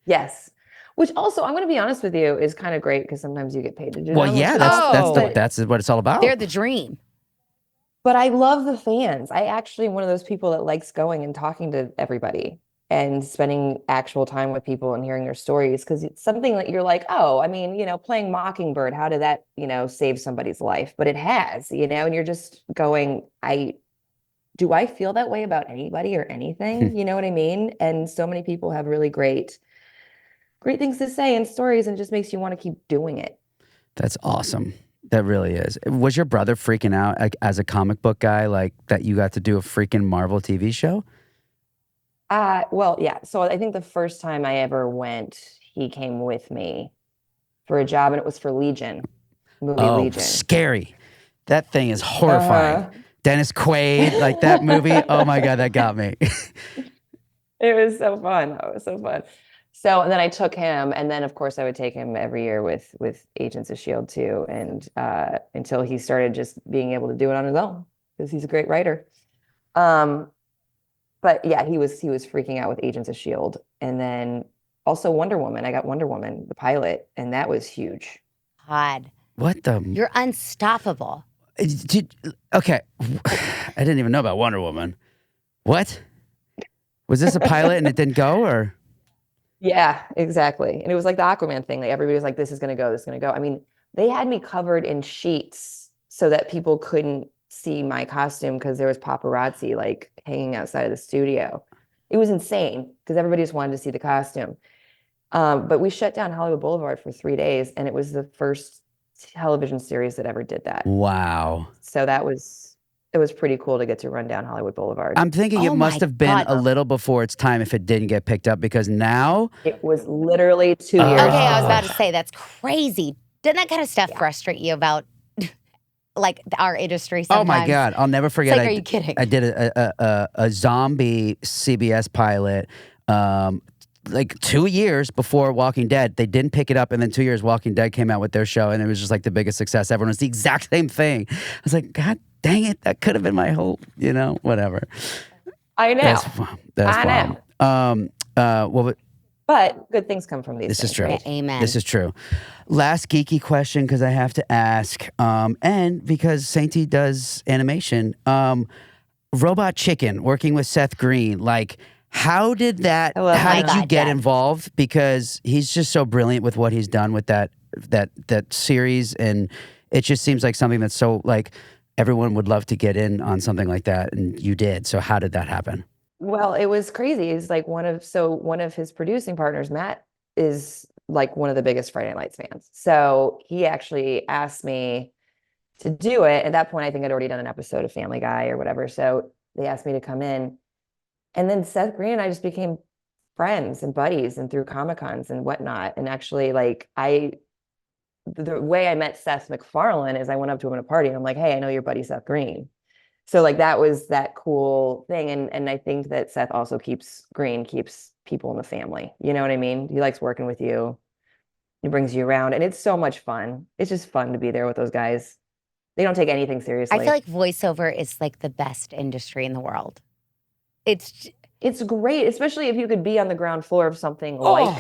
Yes. Which also, I'm going to be honest with you, is kind of great because sometimes you get paid to do Well, that. yeah, that's what it's all about. They're the dream. But I love the fans. I actually am one of those people that likes going and talking to everybody and spending actual time with people and hearing their stories because it's something that you're like, oh, I mean, playing Mockingbird, how did that, save somebody's life? But it has, and you're just going, do I feel that way about anybody or anything? You know what I mean? And so many people have really great things to say and stories, and it just makes you want to keep doing it. That's awesome. That really is. Was your brother freaking out like, as a comic book guy, like that you got to do a freaking Marvel TV show? Well, yeah. So I think the first time I ever went, he came with me for a job, and it was for Legion, Legion. Scary. That thing is horrifying. Dennis Quaid, like that movie. Oh my God, that got me. It was so fun. It was so fun. So, and then I took him, and then of course I would take him every year with Agents of S.H.I.E.L.D. too, and until he started just being able to do it on his own because he's a great writer. But yeah, he was freaking out with Agents of S.H.I.E.L.D. And then also Wonder Woman. I got Wonder Woman, the pilot, and that was huge. God. What the? You're unstoppable. Okay. I didn't even know about Wonder Woman. What? Was this a pilot and it didn't go, or? Yeah, exactly. And it was like the Aquaman thing. Like everybody was like, this is going to go, this is going to go. I mean, they had me covered in sheets so that people couldn't see my costume because there was paparazzi like hanging outside of the studio. It was insane because everybody just wanted to see the costume. But we shut down Hollywood Boulevard for 3 days, and it was the first television series that ever did that. Wow. So it was pretty cool to get to run down Hollywood Boulevard. I'm thinking it must have been a little before its time if it didn't get picked up, because now it was literally 2 years. Okay, I was about to say that's crazy. Doesn't that kind of stuff frustrate you about like our industry sometimes? Oh my God, I'll never forget. It's like, are you kidding? I did a zombie CBS pilot. Like 2 years before Walking Dead, they didn't pick it up, and then 2 years Walking Dead came out with their show, and it was just like the biggest success ever. And it was the exact same thing. I was like, God dang it, that could have been my whole, whatever. I know. That's wild. But good things come from these. This things, is true. right? Amen. This is true. Last geeky question, because I have to ask, and because Sainty does animation, Robot Chicken, working with Seth Green, like. How did you get involved? Because he's just so brilliant with what he's done with that series, and it just seems like something that's so like everyone would love to get in on something like that, and you did. So how did that happen? Well, it was crazy. He's like one of his producing partners, Matt, is like one of the biggest Friday Night Lights fans. So he actually asked me to do it. At that point, I think I'd already done an episode of Family Guy or whatever. So they asked me to come in. And then Seth Green and I just became friends and buddies, and through Comic-Cons and whatnot. And actually, like the way I met Seth MacFarlane is I went up to him at a party and I'm like, hey, I know your buddy Seth Green. So like that was that cool thing. And I think that Seth also keeps people in the family. You know what I mean? He likes working with you. He brings you around, and it's so much fun. It's just fun to be there with those guys. They don't take anything seriously. I feel like voiceover is like the best industry in the world. It's great, especially if you could be on the ground floor of something like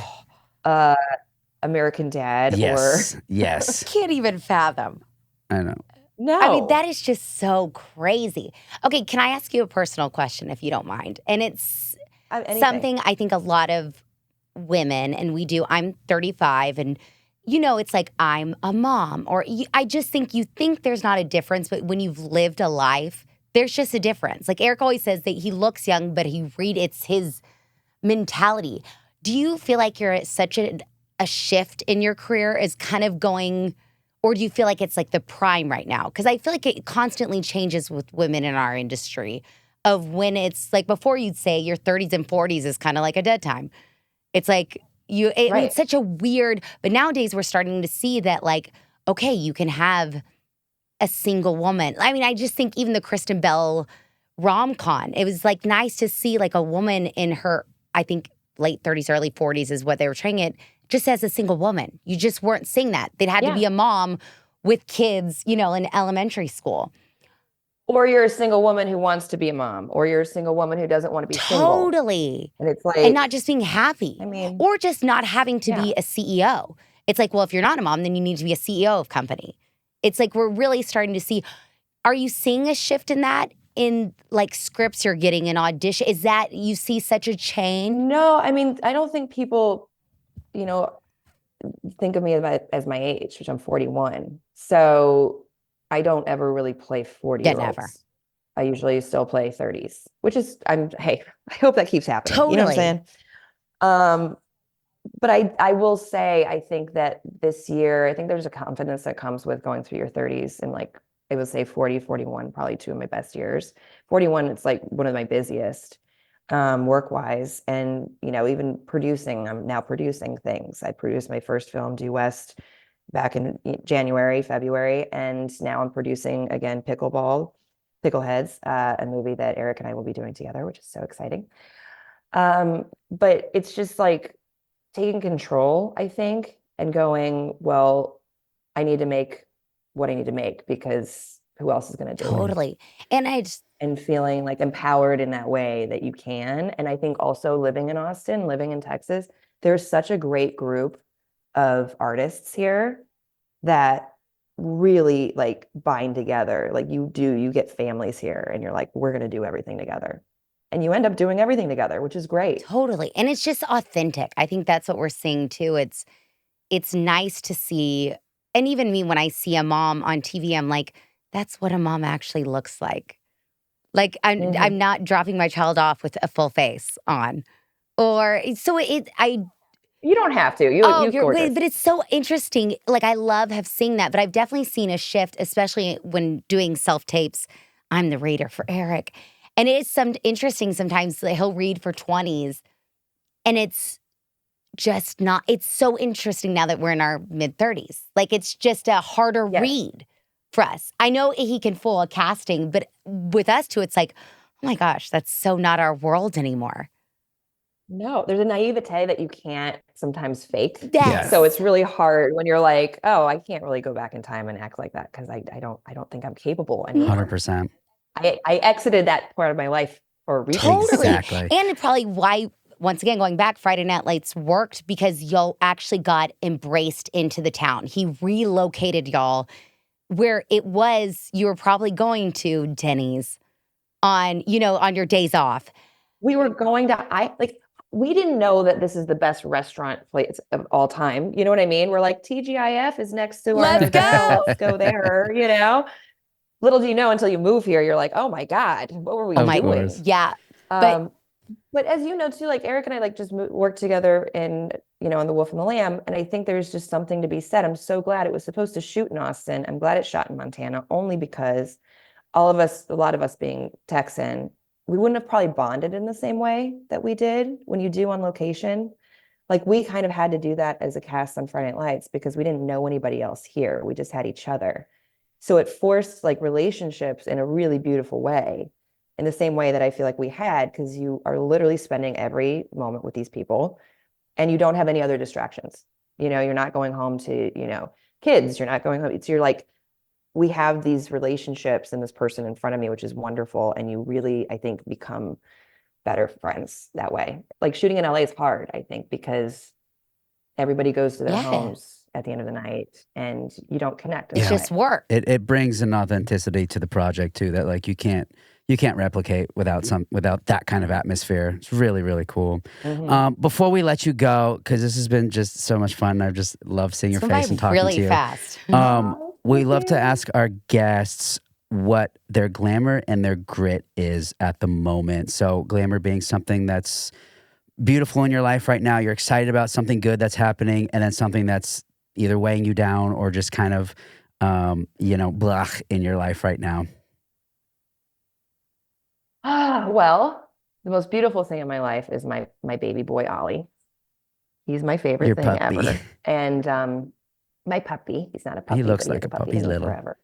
American Dad. Yes. Or Yes. Can't even fathom. I know. No. I mean, that is just so crazy. Okay, can I ask you a personal question if you don't mind? And it's something I think a lot of women, and we do, I'm 35, and it's like I'm a mom, or I just think you think there's not a difference, but when you've lived a life, there's just a difference. Like Eric always says that he looks young, but it's his mentality. Do you feel like you're at such a shift in your career is kind of going, or do you feel like it's like the prime right now? Because I feel like it constantly changes with women in our industry of when it's like before you'd say your 30s and 40s is kind of like a dead time. It's like it's such a weird, but nowadays we're starting to see that like, okay, you can have a single woman. I mean, I just think even the Kristen Bell rom-com, it was like nice to see like a woman in her, I think late 30s, early 40s is what they were trying it, just as a single woman. You just weren't seeing that. They'd had to be a mom with kids, in elementary school. Or you're a single woman who wants to be a mom, or you're a single woman who doesn't want to be single. Totally. And it's like, and not just being happy. I mean, or just not having to be a CEO. It's like, well, if you're not a mom, then you need to be a CEO of company. It's like we're really starting to see. Are you seeing a shift in that in like scripts you're getting in audition? Is that you see such a change? No, I mean, I don't think people, think of me as my age, which I'm 41. So I don't ever really play 40-year-olds. Never. I usually still play 30s, which is, hey, I hope that keeps happening. Totally. You know what I'm saying? But I will say, I think that this year, I think there's a confidence that comes with going through your 30s, and like, I would say 40, 41, probably two of my best years. 41, it's like one of my busiest work-wise. And, even producing, I'm now producing things. I produced my first film, Due West, back in January, February. And now I'm producing, again, Pickleheads, a movie that Eric and I will be doing together, which is so exciting. But it's just like taking control, I think, and going, well, I need to make what I need to make because who else is going to do it? Totally. And feeling like empowered in that way that you can. And I think also living in Austin, living in Texas, there's such a great group of artists here that really like bind together. Like you get families here and you're like, we're going to do everything together. And you end up doing everything together, which is great. Totally. And it's just authentic. I think that's what we're seeing too. It's nice to see. And even me, when I see a mom on TV, I'm like, that's what a mom actually looks like. Like I'm not dropping my child off with a full face on. Or so you don't have to. You're gorgeous. But it's so interesting. Like I have seen that, but I've definitely seen a shift, especially when doing self-tapes. I'm the reader for Eric. And it is interesting sometimes that he'll read for 20s and it's just not, it's so interesting now that we're in our mid-30s. Like it's just a harder read for us. I know he can fool a casting, but with us too, it's like, oh my gosh, that's so not our world anymore. No, there's a naivete that you can't sometimes fake. Yes. So it's really hard when you're like, oh, I can't really go back in time and act like that because I don't think I'm capable anymore. 100%. I exited that part of my life for a reason. Totally. Exactly. And probably why, once again, going back, Friday Night Lights worked because y'all actually got embraced into the town. He relocated y'all where it was, you were probably going to Denny's on your days off. We were going to, we didn't know that this is the best restaurant place of all time. You know what I mean? We're like, TGIF is next to our hotel. Let's go there, Little do you know until you move here, you're like, oh my God, what were we doing? Yeah. But as you know too, like Eric and I just worked together in on The Wolf and the Lamb. And I think there's just something to be said. I'm so glad it was supposed to shoot in Austin. I'm glad it shot in Montana, only because a lot of us being Texan, we wouldn't have probably bonded in the same way that we did when you do on location. Like we kind of had to do that as a cast on Friday Night Lights because we didn't know anybody else here. We just had each other. So it forced like relationships in a really beautiful way, in the same way that I feel like we had, because you are literally spending every moment with these people and you don't have any other distractions. You're not going home to, kids, you're not going home. You're like, we have these relationships and this person in front of me, which is wonderful. And you really, I think, become better friends that way. Like shooting in LA is hard, I think, because everybody goes to their homes at the end of the night and you don't connect. It's just work. It brings an authenticity to the project too that like you can't replicate without that kind of atmosphere. It's really, really cool. Mm-hmm. Before we let you go, because this has been just so much fun. I've just loved seeing your face and talking to you. Really fast. We love to ask our guests what their glamour and their grit is at the moment. So glamour being something that's beautiful in your life right now. You're excited about something good that's happening, and then something that's either weighing you down or just kind of, blah in your life right now. Well, the most beautiful thing in my life is my baby boy, Ollie. He's my favorite Your thing puppy. ever. And my puppy, he's not a puppy, He looks but like a puppy. He's He's little. forever.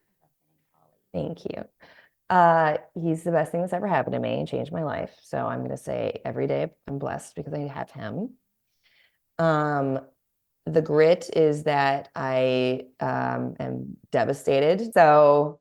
Thank you. He's the best thing that's ever happened to me and changed my life. So I'm going to say every day I'm blessed because I have him. The grit is that I am devastated. So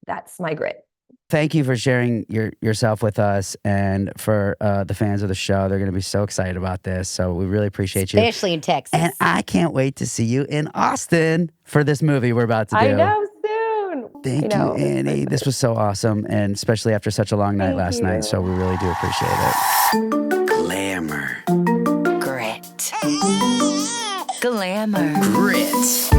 that's my grit. Thank you for sharing yourself with us, and for the fans of the show. They're going to be so excited about this. So we really appreciate you. Especially in Texas. And I can't wait to see you in Austin for this movie we're about to do. I know, soon. Thank you, Annie. This was so awesome, and especially after such a long night last night. So we really do appreciate it. Glamour. Grit. Glamour. Grit.